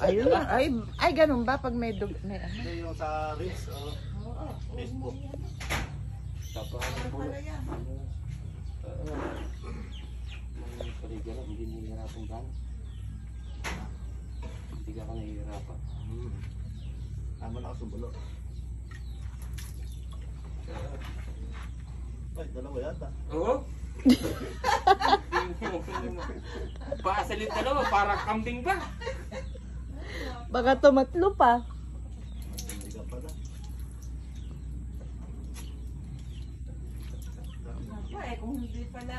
Ayun na. Ay, ganun ba? Pag may dug... May ano? Ito yung sa Reels, Facebook. Tapos ano po? Paligyan, hindi nahihirapan ka. Hindi ka nahihirapan. Tama na kasubulo. Ay, dalawa yata. Oo? Paasalit dalawa, parang kambing ba? Baka tumatlo pa. Hindi ka pala. Kung hindi pala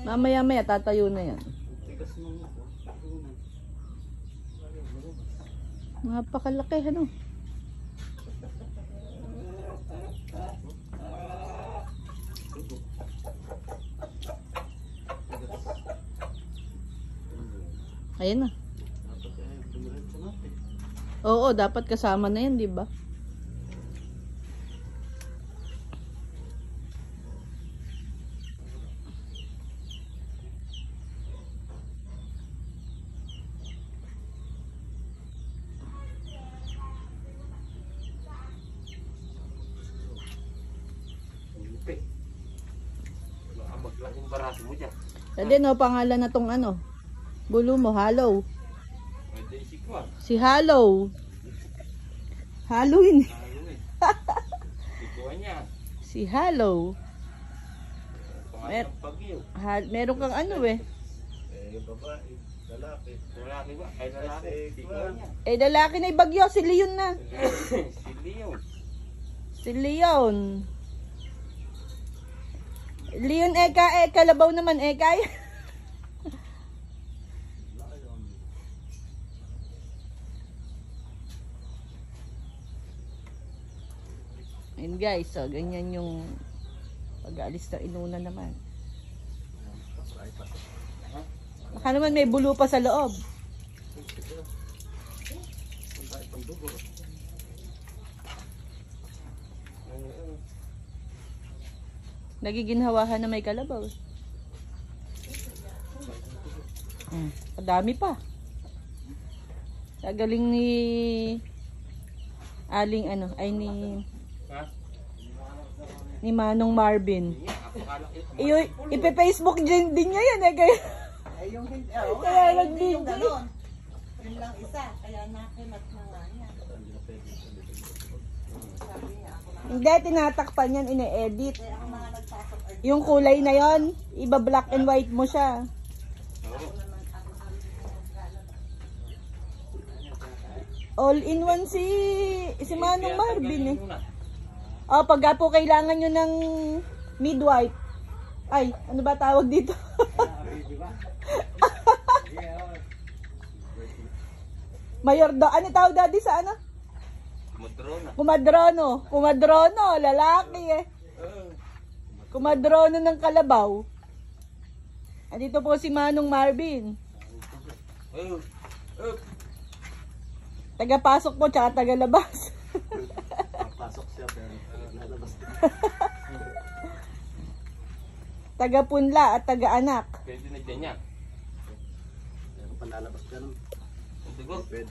Mamaya-maya tatayo na yan. Tigas nung ako. Napakalaki, ano? Ayan na. Dapat dumiretso natin. Oo, dapat kasama na yan, di ba? Lipe. Maglag yung barato mo dyan. Dali, no, pangalan na tong ano. Bulo mo, Hollow. Pwede si Kwan. Si Hollow. Halloween. Si Kwan niya. Si Hollow. Pangalan ng Bagyo. Meron kang ano eh. Babae, lalaki. Lalaki ba? Ay lalaki. Si Kwan niya. Eh, lalaki na ibagyo. Si Leon na. Si Leo. Si Leon. Leon Eka, Kalabaw naman Eka. Ayun guys, so ganyan yung pag-aalis ng inuna naman. Baka naman may bulo pa sa loob. Nagiginhawahan na may kalabaw. Kadami pa. Kagaling ni Aling ano, ay ni Manong Marvin. Ipe-Facebook din niya yan eh. Kaya, ay yung hindi, kaya hindi yung nag-video. gano'n. Yun lang isa, kaya nakilat na nga niya. Sabi niya ako na. Hindi, tinatakpan yan, ine-edit. Kaya ang mga nagpasok ay Yung kulay na yon, iba black and white mo siya. All in one si Manong Marvin eh. Oh, pagka po kailangan nyo ng midwife. Ay, ano ba tawag dito? Mayordo. Ano tawag daddy sa ano? Kumadrona. Kumadrono. Kumadrono, lalaki eh. Kumadrono ng Kalabaw. Andito po si Manong Marvin. Taga-pasok po, tsaka taga-labas. Pasok siya pero lalabas din. Taga-punla at taga-anak. Pwede na dyan yan. Pero palalabas ka nun. Siguro. Pwede.